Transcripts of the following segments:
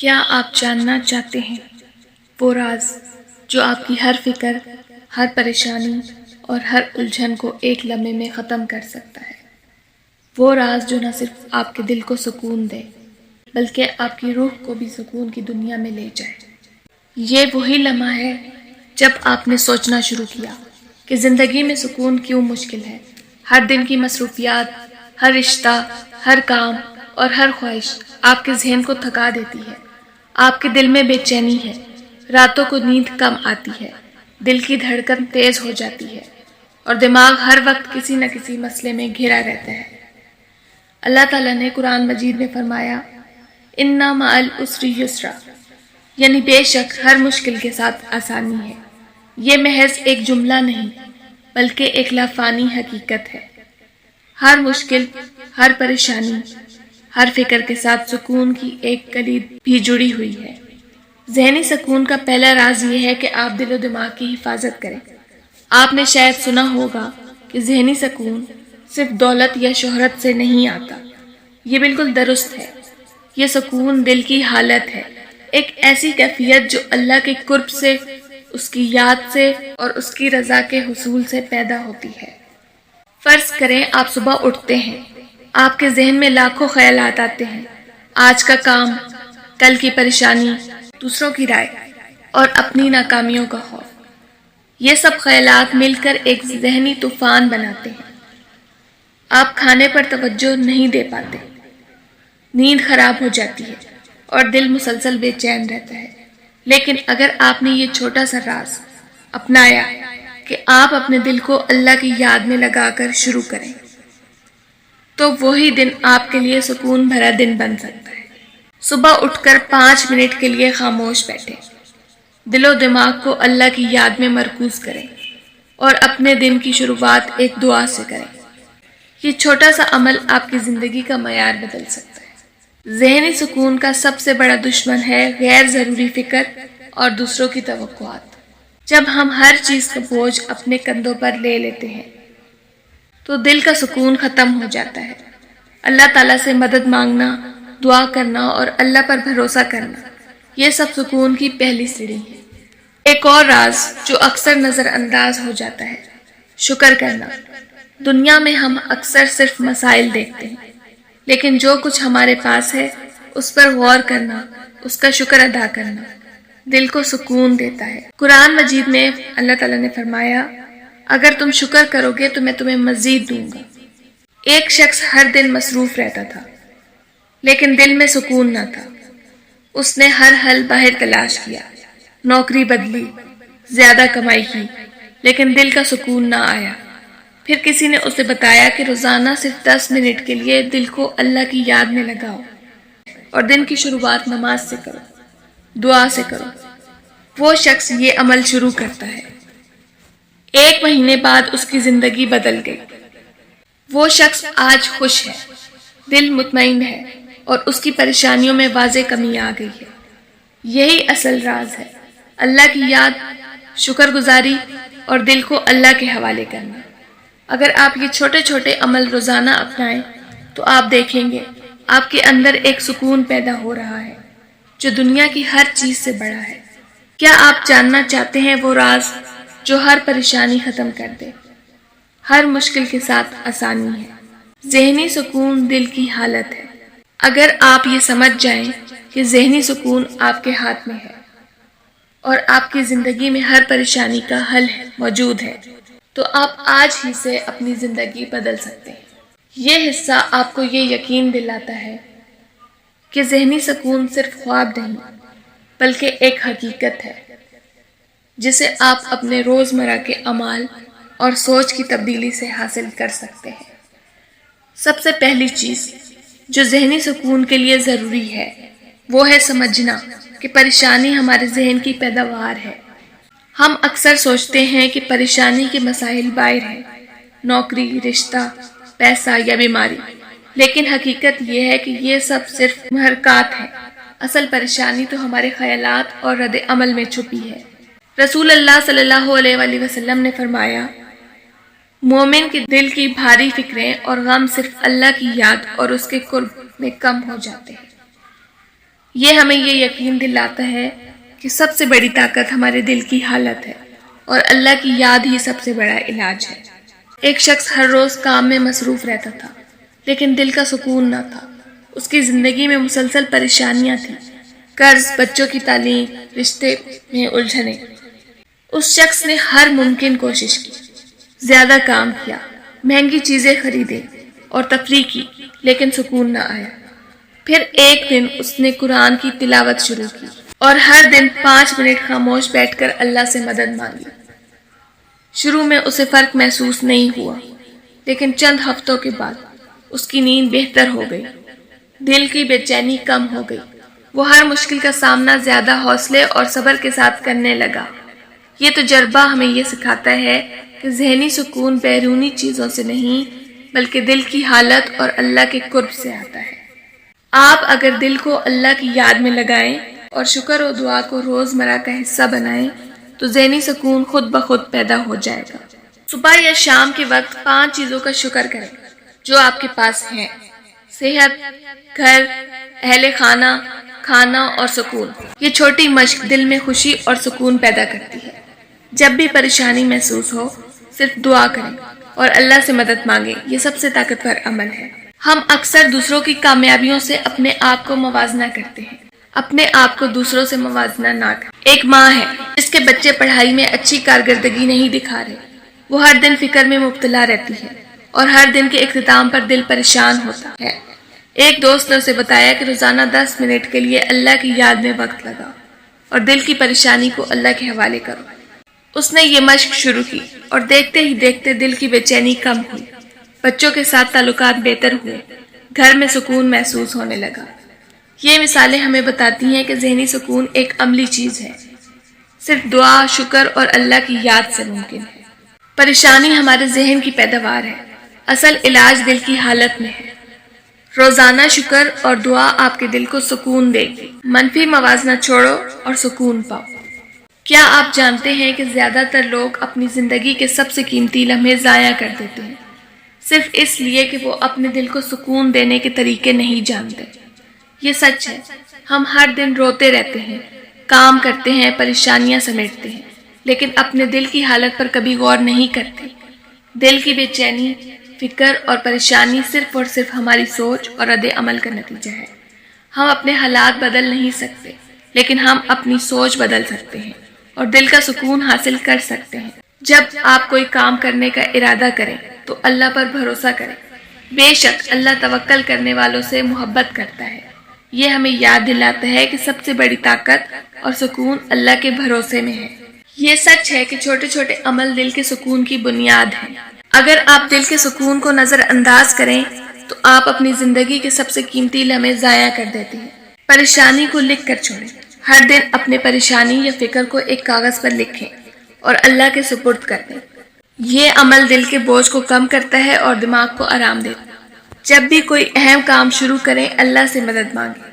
کیا آپ جاننا چاہتے ہیں وہ راز جو آپ کی ہر فکر، ہر پریشانی اور ہر الجھن کو ایک لمحے میں ختم کر سکتا ہے؟ وہ راز جو نہ صرف آپ کے دل کو سکون دے بلکہ آپ کی روح کو بھی سکون کی دنیا میں لے جائے۔ یہ وہی لمحہ ہے جب آپ نے سوچنا شروع کیا کہ زندگی میں سکون کیوں مشکل ہے۔ ہر دن کی مصروفیات، ہر رشتہ، ہر کام اور ہر خواہش آپ کے ذہن کو تھکا دیتی ہے۔ آپ کے دل میں بے چینی ہے، راتوں کو نیند کم آتی ہے، دل کی دھڑکن تیز ہو جاتی ہے اور دماغ ہر وقت کسی نہ کسی مسئلے میں گھرا رہتا ہے۔ اللہ تعالیٰ نے قرآن مجید میں فرمایا، اِنَّ مَعَ الْعُسْرِ یُسْرًا، یعنی بے شک ہر مشکل کے ساتھ آسانی ہے۔ یہ محض ایک جملہ نہیں بلکہ ایک لافانی حقیقت ہے۔ ہر مشکل، ہر پریشانی، ہر فکر کے ساتھ سکون کی ایک کلید بھی جڑی ہوئی ہے۔ ذہنی سکون کا پہلا راز یہ ہے کہ آپ دل و دماغ کی حفاظت کریں۔ آپ نے شاید سنا ہوگا کہ ذہنی سکون صرف دولت یا شہرت سے نہیں آتا۔ یہ بالکل درست ہے۔ یہ سکون دل کی حالت ہے، ایک ایسی کیفیت جو اللہ کے قرب سے، اس کی یاد سے اور اس کی رضا کے حصول سے پیدا ہوتی ہے۔ فرض کریں آپ صبح اٹھتے ہیں، آپ کے ذہن میں لاکھوں خیالات آتے ہیں، آج کا کام، کل کی پریشانی، دوسروں کی رائے اور اپنی ناکامیوں کا خوف۔ یہ سب خیالات مل کر ایک ذہنی طوفان بناتے ہیں۔ آپ کھانے پر توجہ نہیں دے پاتے، نیند خراب ہو جاتی ہے اور دل مسلسل بے چین رہتا ہے۔ لیکن اگر آپ نے یہ چھوٹا سا راز اپنایا کہ آپ اپنے دل کو اللہ کی یاد میں لگا کر شروع کریں تو وہی دن آپ کے لیے سکون بھرا دن بن سکتا ہے۔ صبح اٹھ کر 5 منٹ کے لیے خاموش بیٹھیں، دل و دماغ کو اللہ کی یاد میں مرکوز کریں اور اپنے دن کی شروعات ایک دعا سے کریں۔ یہ چھوٹا سا عمل آپ کی زندگی کا معیار بدل سکتا ہے۔ ذہنی سکون کا سب سے بڑا دشمن ہے غیر ضروری فکر اور دوسروں کی توقعات۔ جب ہم ہر چیز کا بوجھ اپنے کندھوں پر لے لیتے ہیں تو دل کا سکون ختم ہو جاتا ہے۔ اللہ تعالیٰ سے مدد مانگنا، دعا کرنا اور اللہ پر بھروسہ کرنا، یہ سب سکون کی پہلی سیڑھی ہے۔ ایک اور راز جو اکثر نظر انداز ہو جاتا ہے، شکر کرنا۔ دنیا میں ہم اکثر صرف مسائل دیکھتے ہیں، لیکن جو کچھ ہمارے پاس ہے اس پر غور کرنا، اس کا شکر ادا کرنا دل کو سکون دیتا ہے۔ قرآن مجید میں اللہ تعالیٰ نے فرمایا، اگر تم شکر کرو گے تو میں تمہیں مزید دوں گا۔ ایک شخص ہر دن مصروف رہتا تھا لیکن دل میں سکون نہ تھا۔ اس نے ہر حل باہر تلاش کیا، نوکری بدلی، زیادہ کمائی کی، لیکن دل کا سکون نہ آیا۔ پھر کسی نے اسے بتایا کہ روزانہ صرف 10 منٹ کے لیے دل کو اللہ کی یاد میں لگاؤ اور دن کی شروعات نماز سے کرو، دعا سے کرو۔ وہ شخص یہ عمل شروع کرتا ہے۔ 1 مہینے بعد اس کی زندگی بدل گئی۔ وہ شخص آج خوش ہے، دل مطمئن ہے اور اس کی پریشانیوں میں واضح کمی آ گئی ہے۔ یہی اصل راز ہے، اللہ کی یاد، شکر گزاری اور دل کو اللہ کے حوالے کرنا۔ اگر آپ یہ چھوٹے چھوٹے عمل روزانہ اپنائیں تو آپ دیکھیں گے آپ کے اندر ایک سکون پیدا ہو رہا ہے جو دنیا کی ہر چیز سے بڑا ہے۔ کیا آپ جاننا چاہتے ہیں وہ راز جو ہر پریشانی ختم کر دے، ہر مشکل کے ساتھ آسانی ہے؟ ذہنی سکون دل کی حالت ہے۔ اگر آپ یہ سمجھ جائیں کہ ذہنی سکون آپ کے ہاتھ میں ہے اور آپ کی زندگی میں ہر پریشانی کا حل موجود ہے تو آپ آج ہی سے اپنی زندگی بدل سکتے ہیں۔ یہ حصہ آپ کو یہ یقین دلاتا ہے کہ ذہنی سکون صرف خواب نہیں بلکہ ایک حقیقت ہے جسے آپ اپنے روزمرہ کے اعمال اور سوچ کی تبدیلی سے حاصل کر سکتے ہیں۔ سب سے پہلی چیز جو ذہنی سکون کے لیے ضروری ہے وہ ہے سمجھنا کہ پریشانی ہمارے ذہن کی پیداوار ہے۔ ہم اکثر سوچتے ہیں کہ پریشانی کے مسائل باہر ہیں، نوکری، رشتہ، پیسہ یا بیماری، لیکن حقیقت یہ ہے کہ یہ سب صرف محرکات ہیں۔ اصل پریشانی تو ہمارے خیالات اور رد عمل میں چھپی ہے۔ رسول اللہ صلی اللہ علیہ وآلہ وسلم نے فرمایا، مومن کے دل کی بھاری فکریں اور غم صرف اللہ کی یاد اور اس کے قرب میں کم ہو جاتے ہیں۔ یہ ہمیں یہ یقین دلاتا ہے کہ سب سے بڑی طاقت ہمارے دل کی حالت ہے اور اللہ کی یاد ہی سب سے بڑا علاج ہے۔ ایک شخص ہر روز کام میں مصروف رہتا تھا لیکن دل کا سکون نہ تھا۔ اس کی زندگی میں مسلسل پریشانیاں تھیں، قرض، بچوں کی تعلیم، رشتے میں الجھنیں۔ اس شخص نے ہر ممکن کوشش کی، زیادہ کام کیا، مہنگی چیزیں خریدیں اور تفریح کی، لیکن سکون نہ آیا۔ پھر ایک دن اس نے قرآن کی تلاوت شروع کی اور ہر دن 5 منٹ خاموش بیٹھ کر اللہ سے مدد مانگی۔ شروع میں اسے فرق محسوس نہیں ہوا، لیکن چند ہفتوں کے بعد اس کی نیند بہتر ہو گئی، دل کی بے چینی کم ہو گئی، وہ ہر مشکل کا سامنا زیادہ حوصلے اور صبر کے ساتھ کرنے لگا۔ یہ تجربہ ہمیں یہ سکھاتا ہے کہ ذہنی سکون بیرونی چیزوں سے نہیں بلکہ دل کی حالت اور اللہ کے قرب سے آتا ہے۔ آپ اگر دل کو اللہ کی یاد میں لگائیں اور شکر و دعا کو روزمرہ کا حصہ بنائیں تو ذہنی سکون خود بخود پیدا ہو جائے گا۔ صبح یا شام کے وقت 5 چیزوں کا شکر کریں جو آپ کے پاس ہیں: صحت، گھر، اہل خانہ، کھانا اور سکون۔ یہ چھوٹی مشق دل میں خوشی اور سکون پیدا کرتی ہے۔ جب بھی پریشانی محسوس ہو صرف دعا کریں اور اللہ سے مدد مانگیں، یہ سب سے طاقتور عمل ہے۔ ہم اکثر دوسروں کی کامیابیوں سے اپنے آپ کو موازنہ کرتے ہیں، اپنے آپ کو دوسروں سے موازنہ نہ کریں۔ ایک ماں ہے جس کے بچے پڑھائی میں اچھی کارکردگی نہیں دکھا رہے، وہ ہر دن فکر میں مبتلا رہتی ہے اور ہر دن کے اختتام پر دل پریشان ہوتا ہے۔ ایک دوست نے اسے بتایا کہ روزانہ 10 منٹ کے لیے اللہ کی یاد میں وقت لگاؤ اور دل کی پریشانی کو اللہ کے حوالے کرو۔ اس نے یہ مشق شروع کی اور دیکھتے ہی دیکھتے دل کی بے چینی کم ہوئی، بچوں کے ساتھ تعلقات بہتر ہوئے، گھر میں سکون محسوس ہونے لگا۔ یہ مثالیں ہمیں بتاتی ہیں کہ ذہنی سکون ایک عملی چیز ہے، صرف دعا، شکر اور اللہ کی یاد سے ممکن ہے۔ پریشانی ہمارے ذہن کی پیداوار ہے، اصل علاج دل کی حالت میں ہے۔ روزانہ شکر اور دعا آپ کے دل کو سکون دے گی۔ منفی موازنہ چھوڑو اور سکون پاؤ۔ کیا آپ جانتے ہیں کہ زیادہ تر لوگ اپنی زندگی کے سب سے قیمتی لمحے ضائع کر دیتے ہیں صرف اس لیے کہ وہ اپنے دل کو سکون دینے کے طریقے نہیں جانتے؟ یہ سچ ہے، ہم ہر دن روتے رہتے ہیں، کام کرتے ہیں، پریشانیاں سمیٹتے ہیں، لیکن اپنے دل کی حالت پر کبھی غور نہیں کرتے۔ دل کی بے چینی، فکر اور پریشانی صرف اور صرف ہماری سوچ اور رد عمل کا نتیجہ ہے۔ ہم اپنے حالات بدل نہیں سکتے، لیکن ہم اپنی سوچ بدل سکتے ہیں اور دل کا سکون حاصل کر سکتے ہیں۔ جب آپ کوئی کام کرنے کا ارادہ کریں تو اللہ پر بھروسہ کریں۔ بے شک اللہ توکل کرنے والوں سے محبت کرتا ہے۔ یہ ہمیں یاد دلاتا ہے کہ سب سے بڑی طاقت اور سکون اللہ کے بھروسے میں ہے۔ یہ سچ ہے کہ چھوٹے چھوٹے عمل دل کے سکون کی بنیاد ہیں۔ اگر آپ دل کے سکون کو نظر انداز کریں تو آپ اپنی زندگی کے سب سے قیمتی لمحے ضائع کر دیتے ہیں۔ پریشانی کو لکھ کر چھوڑیں۔ ہر دن اپنے پریشانی یا فکر کو ایک کاغذ پر لکھیں اور اللہ کے سپرد کر دیں۔ یہ عمل دل کے بوجھ کو کم کرتا ہے اور دماغ کو آرام دیتا ہے۔ جب بھی کوئی اہم کام شروع کریں اللہ سے مدد مانگیں،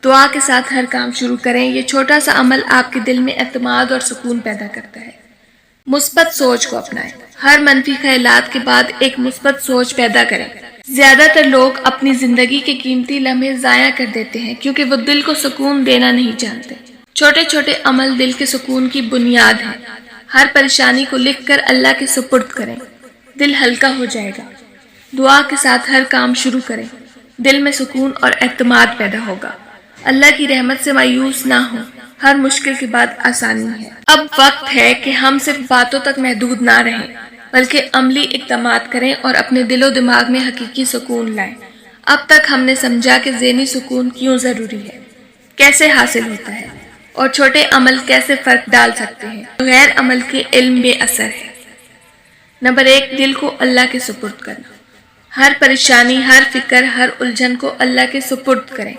دعا کے ساتھ ہر کام شروع کریں۔ یہ چھوٹا سا عمل آپ کے دل میں اعتماد اور سکون پیدا کرتا ہے۔ مثبت سوچ کو اپنائیں۔ ہر منفی خیالات کے بعد ایک مثبت سوچ پیدا کریں۔ زیادہ تر لوگ اپنی زندگی کے قیمتی لمحے ضائع کر دیتے ہیں کیونکہ وہ دل کو سکون دینا نہیں جانتے۔ چھوٹے چھوٹے عمل دل کے سکون کی بنیاد ہیں۔ ہر پریشانی کو لکھ کر اللہ کے سپرد کریں، دل ہلکا ہو جائے گا۔ دعا کے ساتھ ہر کام شروع کریں، دل میں سکون اور اعتماد پیدا ہوگا۔ اللہ کی رحمت سے مایوس نہ ہوں، ہر مشکل کے بعد آسانی ہے۔ اب وقت ہے کہ ہم صرف باتوں تک محدود نہ رہیں بلکہ عملی اقدامات کریں اور اپنے دل و دماغ میں حقیقی سکون لائیں۔ اب تک ہم نے سمجھا کہ ذہنی سکون کیوں ضروری ہے، کیسے حاصل ہوتا ہے اور چھوٹے عمل کیسے فرق ڈال سکتے ہیں۔ غیر عمل کے علم بے اثر ہے۔ نمبر 1، دل کو اللہ کے سپرد کرنا۔ ہر پریشانی، ہر فکر، ہر الجھن کو اللہ کے سپرد کریں۔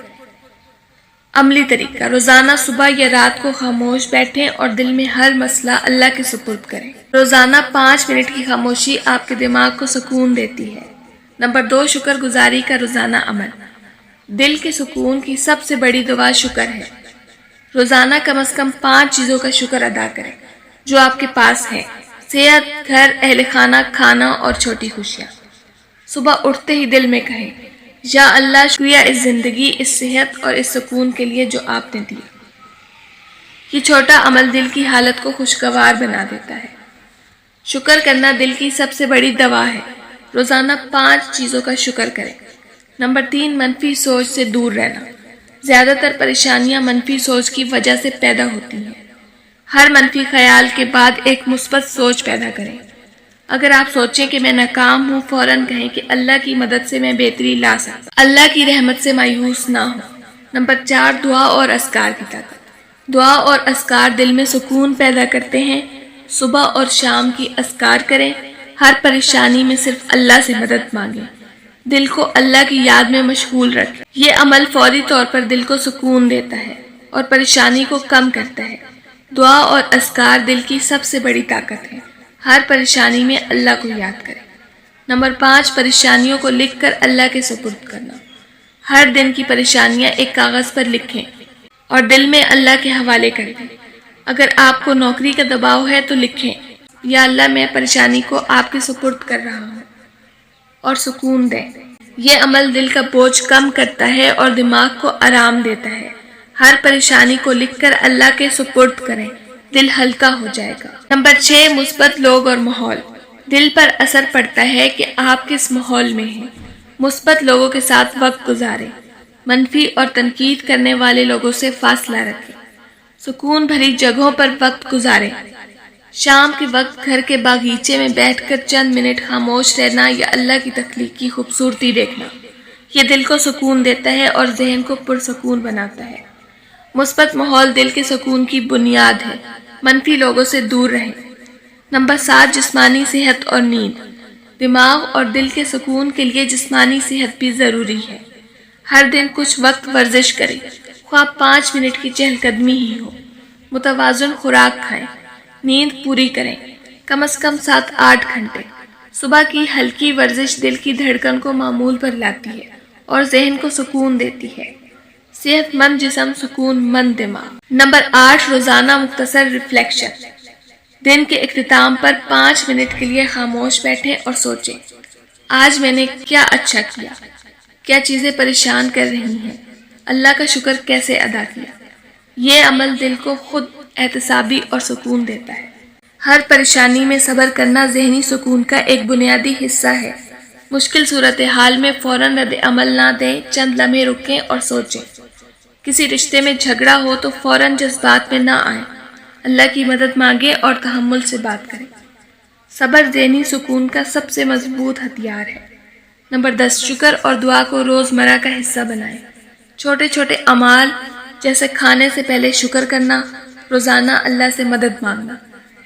عملی طریقہ: روزانہ صبح یا رات کو خاموش بیٹھیں اور دل میں ہر مسئلہ اللہ کے سپرد کریں۔ روزانہ 5 منٹ کی خاموشی آپ کے دماغ کو سکون دیتی ہے۔ نمبر 2، شکر گزاری کا روزانہ عمل۔ دل کے سکون کی سب سے بڑی دعا شکر ہے۔ روزانہ کم از کم 5 چیزوں کا شکر ادا کریں جو آپ کے پاس ہیں: صحت، گھر، اہل خانہ، کھانا اور چھوٹی خوشیاں۔ صبح اٹھتے ہی دل میں کہیں، یا اللہ شکریہ اس زندگی، اس صحت اور اس سکون کے لیے جو آپ نے دیا۔ یہ چھوٹا عمل دل کی حالت کو خوشگوار بنا دیتا ہے۔ شکر کرنا دل کی سب سے بڑی دوا ہے۔ روزانہ 5 چیزوں کا شکر کریں۔ نمبر 3، منفی سوچ سے دور رہنا۔ زیادہ تر پریشانیاں منفی سوچ کی وجہ سے پیدا ہوتی ہیں۔ ہر منفی خیال کے بعد ایک مثبت سوچ پیدا کریں۔ اگر آپ سوچیں کہ میں ناکام ہوں، فوراً کہیں کہ اللہ کی مدد سے میں بہتری لا سکتا، اللہ کی رحمت سے مایوس نہ ہوں۔ نمبر 4، دعا اور اذکار کی طاقت۔ دعا اور اذکار دل میں سکون پیدا کرتے ہیں۔ صبح اور شام کی اذکار کریں۔ ہر پریشانی میں صرف اللہ سے مدد مانگیں۔ دل کو اللہ کی یاد میں مشغول رکھیں۔ یہ عمل فوری طور پر دل کو سکون دیتا ہے اور پریشانی کو کم کرتا ہے۔ دعا اور اذکار دل کی سب سے بڑی طاقت ہے۔ ہر پریشانی میں اللہ کو یاد کریں۔ نمبر 5، پریشانیوں کو لکھ کر اللہ کے سپرد کرنا۔ ہر دن کی پریشانیاں ایک کاغذ پر لکھیں اور دل میں اللہ کے حوالے کر دیں۔ اگر آپ کو نوکری کا دباؤ ہے تو لکھیں، یا اللہ میں پریشانی کو آپ کے سپرد کر رہا ہوں، اور سکون دیں۔ یہ عمل دل کا بوجھ کم کرتا ہے اور دماغ کو آرام دیتا ہے۔ ہر پریشانی کو لکھ کر اللہ کے سپرد کریں، دل ہلکا ہو جائے گا۔ نمبر 6، مثبت لوگ اور ماحول۔ دل پر اثر پڑتا ہے کہ آپ کس ماحول میں ہیں۔ مثبت لوگوں کے ساتھ وقت گزاریں۔ منفی اور تنقید کرنے والے لوگوں سے فاصلہ رکھیں۔ سکون بھری جگہوں پر وقت گزاریں۔ شام کے وقت گھر کے باغیچے میں بیٹھ کر چند منٹ خاموش رہنا یا اللہ کی تخلیق کی خوبصورتی دیکھنا، یہ دل کو سکون دیتا ہے اور ذہن کو پرسکون بناتا ہے۔ مثبت ماحول دل کے سکون کی بنیاد ہے۔ منفی لوگوں سے دور رہیں۔ نمبر 7، جسمانی صحت اور نیند۔ دماغ اور دل کے سکون کے لیے جسمانی صحت بھی ضروری ہے۔ ہر دن کچھ وقت ورزش کریں، خواہ 5 منٹ کی چہل قدمی ہی ہو۔ متوازن خوراک کھائیں۔ نیند پوری کریں، کم از کم 7-8 گھنٹے۔ صبح کی ہلکی ورزش دل کی دھڑکن کو معمول پر لاتی ہے اور ذہن کو سکون دیتی ہے۔ صحت مند جسم، سکون مند دماغ۔ نمبر 8، روزانہ مختصر ریفلیکشن۔ دن کے اختتام پر 5 منٹ کے لیے خاموش بیٹھیں اور سوچیں، آج میں نے کیا اچھا کیا، کیا چیزیں پریشان کر رہی ہیں، اللہ کا شکر کیسے ادا کیا۔ یہ عمل دل کو خود احتسابی اور سکون دیتا ہے۔ ہر پریشانی میں صبر کرنا ذہنی سکون کا ایک بنیادی حصہ ہے۔ مشکل صورتحال میں فوراً رد عمل نہ دیں، چند لمحے رکیں اور سوچیں۔ کسی رشتے میں جھگڑا ہو تو فوراً جذبات میں نہ آئیں، اللہ کی مدد مانگیں اور تحمل سے بات کریں۔ صبر ذہنی سکون کا سب سے مضبوط ہتھیار ہے۔ نمبر 10، شکر اور دعا کو روزمرہ کا حصہ بنائیں۔ چھوٹے چھوٹے اعمال جیسے کھانے سے پہلے شکر کرنا، روزانہ اللہ سے مدد مانگنا،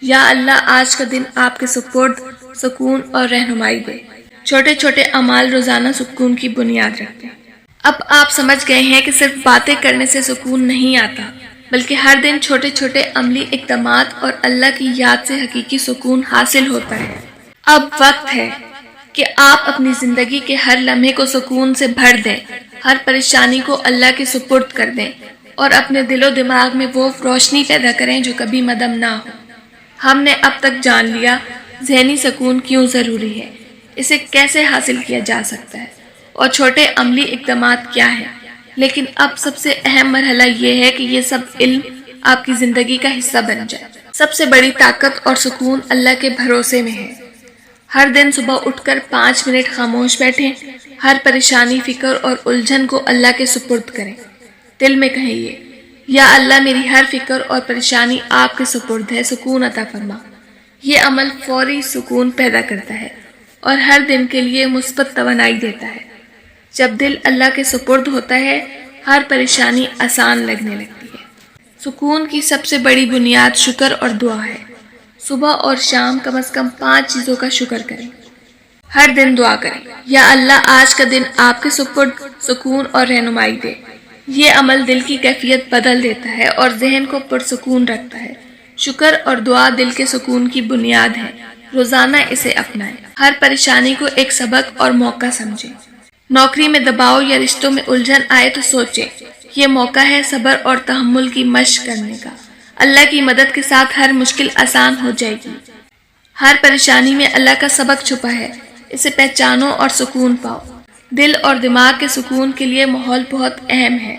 یا اللہ آج کا دن آپ کے سپرد سکون اور رہنمائی دے۔ چھوٹے چھوٹے اعمال روزانہ سکون کی بنیاد رکھتے ہیں۔ اب آپ سمجھ گئے ہیں کہ صرف باتیں کرنے سے سکون نہیں آتا، بلکہ ہر دن چھوٹے چھوٹے عملی اقدامات اور اللہ کی یاد سے حقیقی سکون حاصل ہوتا ہے۔ اب وقت ہے کہ آپ اپنی زندگی کے ہر لمحے کو سکون سے بھر دیں، ہر پریشانی کو اللہ کے سپرد کر دیں اور اپنے دل و دماغ میں وہ روشنی پیدا کریں جو کبھی مدھم نہ ہو۔ ہم نے اب تک جان لیا ذہنی سکون کیوں ضروری ہے، اسے کیسے حاصل کیا جا سکتا ہے، اور چھوٹے عملی اقدامات کیا ہیں۔ لیکن اب سب سے اہم مرحلہ یہ ہے کہ یہ سب علم آپ کی زندگی کا حصہ بن جائے۔ سب سے بڑی طاقت اور سکون اللہ کے بھروسے میں ہے۔ ہر دن صبح اٹھ کر 5 منٹ خاموش بیٹھیں، ہر پریشانی، فکر اور الجھن کو اللہ کے سپرد کریں۔ دل میں کہیں، یا اللہ میری ہر فکر اور پریشانی آپ کے سپرد ہے، سکون عطا فرما۔ یہ عمل فوری سکون پیدا کرتا ہے اور ہر دن کے لیے مثبت توانائی دیتا ہے۔ جب دل اللہ کے سپرد ہوتا ہے، ہر پریشانی آسان لگنے لگتی ہے۔ سکون کی سب سے بڑی بنیاد شکر اور دعا ہے۔ صبح اور شام کم از کم 5 چیزوں کا شکر کریں۔ ہر دن دعا کریں، یا اللہ آج کا دن آپ کے سپرد سکون اور رہنمائی دے۔ یہ عمل دل کی کیفیت بدل دیتا ہے اور ذہن کو پرسکون رکھتا ہے۔ شکر اور دعا دل کے سکون کی بنیاد ہے۔ روزانہ اسے اپنائیں۔ ہر پریشانی کو ایک سبق اور موقع سمجھیں۔ نوکری میں دباؤ یا رشتوں میں الجھن آئے تو سوچیں، یہ موقع ہے صبر اور تحمل کی مشق کرنے کا۔ اللہ کی مدد کے ساتھ ہر مشکل آسان ہو جائے گی۔ ہر پریشانی میں اللہ کا سبق چھپا ہے، اسے پہچانو اور سکون پاؤ۔ دل اور دماغ کے سکون کے لیے ماحول بہت اہم ہے۔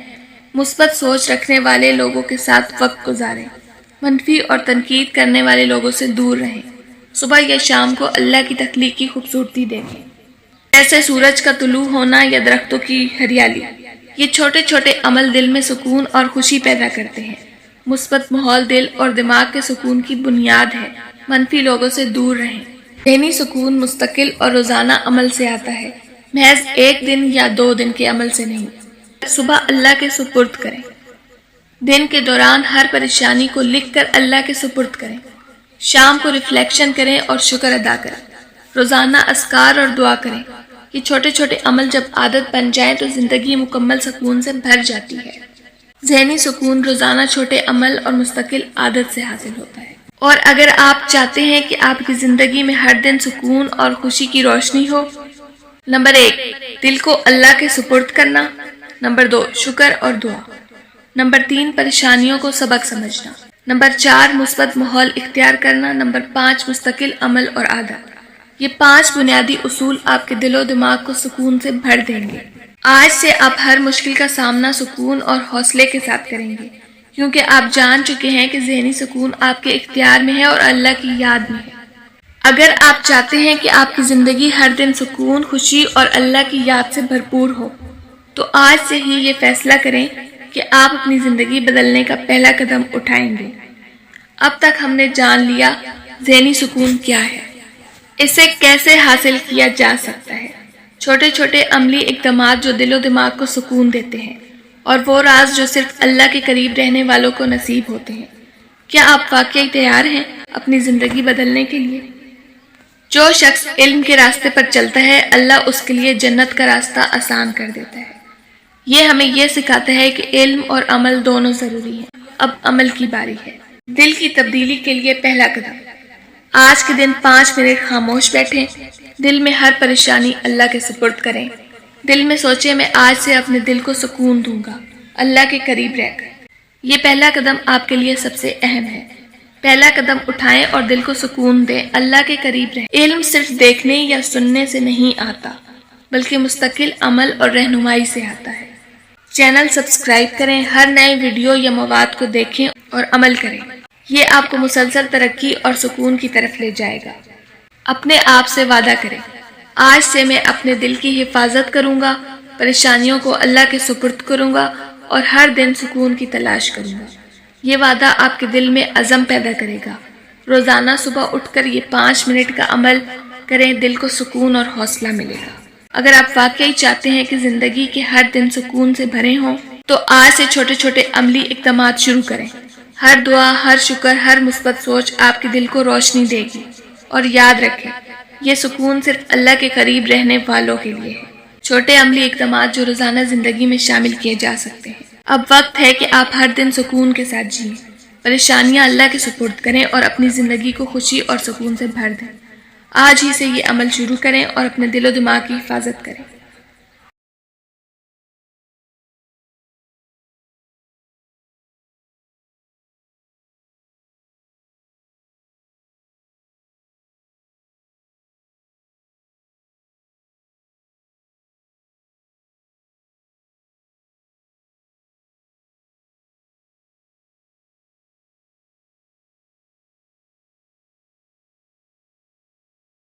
مثبت سوچ رکھنے والے لوگوں کے ساتھ وقت گزاریں، منفی اور تنقید کرنے والے لوگوں سے دور رہیں۔ صبح یا شام کو اللہ کی تخلیق کی خوبصورتی دیکھیں، جیسے سورج کا طلوع ہونا یا درختوں کی ہریالی۔ یہ چھوٹے چھوٹے عمل دل میں سکون اور خوشی پیدا کرتے ہیں۔ مثبت ماحول دل اور دماغ کے سکون کی بنیاد ہے۔ منفی لوگوں سے دور رہیں۔ ذہنی سکون مستقل اور روزانہ عمل سے آتا ہے، محض ایک دن یا 2 دن کے عمل سے نہیں۔ صبح اللہ کے سپرد کریں۔ دن کے دوران ہر پریشانی کو لکھ کر اللہ کے سپرد کریں۔ شام کو ریفلیکشن کریں اور شکر ادا کریں۔ روزانہ اذکار اور دعا کریں۔ یہ چھوٹے چھوٹے عمل جب عادت بن جائیں تو زندگی مکمل سکون سے بھر جاتی ہے۔ ذہنی سکون روزانہ چھوٹے عمل اور مستقل عادت سے حاصل ہوتا ہے۔ اور اگر آپ چاہتے ہیں کہ آپ کی زندگی میں ہر دن سکون اور خوشی کی روشنی ہو، نمبر 1 دل کو اللہ کے سپرد کرنا، نمبر 2 شکر اور دعا، نمبر 3 پریشانیوں کو سبق سمجھنا، نمبر 4 مثبت ماحول اختیار کرنا، نمبر 5 مستقل عمل اور عادت۔ یہ 5 بنیادی اصول آپ کے دل و دماغ کو سکون سے بھر دیں گے۔ آج سے آپ ہر مشکل کا سامنا سکون اور حوصلے کے ساتھ کریں گے، کیونکہ آپ جان چکے ہیں کہ ذہنی سکون آپ کے اختیار میں ہے اور اللہ کی یاد میں ہے۔ اگر آپ چاہتے ہیں کہ آپ کی زندگی ہر دن سکون، خوشی اور اللہ کی یاد سے بھرپور ہو، تو آج سے ہی یہ فیصلہ کریں کہ آپ اپنی زندگی بدلنے کا پہلا قدم اٹھائیں گے۔ اب تک ہم نے جان لیا ذہنی سکون کیا ہے، اسے کیسے حاصل کیا جا سکتا ہے، چھوٹے چھوٹے عملی اقدامات جو دل و دماغ کو سکون دیتے ہیں، اور وہ راز جو صرف اللہ کے قریب رہنے والوں کو نصیب ہوتے ہیں۔ کیا آپ واقعی تیار ہیں اپنی زندگی بدلنے کے لیے؟ جو شخص علم کے راستے پر چلتا ہے، اللہ اس کے لیے جنت کا راستہ آسان کر دیتا ہے۔ یہ ہمیں یہ سکھاتا ہے کہ علم اور عمل دونوں ضروری ہیں۔ اب عمل کی باری ہے۔ دل کی تبدیلی کے لیے پہلا قدم، آج کے دن 5 منٹ خاموش بیٹھیں، دل میں ہر پریشانی اللہ کے سپرد کریں۔ دل میں سوچیں میں آج سے اپنے دل کو سکون دوں گا، اللہ کے قریب رہ کر۔ یہ پہلا قدم آپ کے لیے سب سے اہم ہے۔ پہلا قدم اٹھائیں اور دل کو سکون دیں، اللہ کے قریب رہیں۔ علم صرف دیکھنے یا سننے سے نہیں آتا، بلکہ مستقل عمل اور رہنمائی سے آتا ہے۔ چینل سبسکرائب کریں، ہر نئے ویڈیو یا مواد کو دیکھیں اور عمل کریں۔ یہ آپ کو مسلسل ترقی اور سکون کی طرف لے جائے گا۔ اپنے آپ سے وعدہ کریں، آج سے میں اپنے دل کی حفاظت کروں گا، پریشانیوں کو اللہ کے سپرد کروں گا اور ہر دن سکون کی تلاش کروں گا۔ یہ وعدہ آپ کے دل میں عزم پیدا کرے گا۔ روزانہ صبح اٹھ کر یہ 5 منٹ کا عمل کریں، دل کو سکون اور حوصلہ ملے گا۔ اگر آپ واقعی چاہتے ہیں کہ زندگی کے ہر دن سکون سے بھرے ہوں، تو آج سے چھوٹے چھوٹے عملی اقدامات شروع کریں۔ ہر دعا، ہر شکر، ہر مثبت سوچ آپ کے دل کو روشنی دے گی۔ اور یاد رکھیں، یہ سکون صرف اللہ کے قریب رہنے والوں کے لیے ہے۔ چھوٹے عملی اقدامات جو روزانہ زندگی میں شامل کیے جا سکتے ہیں۔ اب وقت ہے کہ آپ ہر دن سکون کے ساتھ جئیں، پریشانیاں اللہ کے سپرد کریں اور اپنی زندگی کو خوشی اور سکون سے بھر دیں۔ آج ہی سے یہ عمل شروع کریں اور اپنے دل و دماغ کی حفاظت کریں۔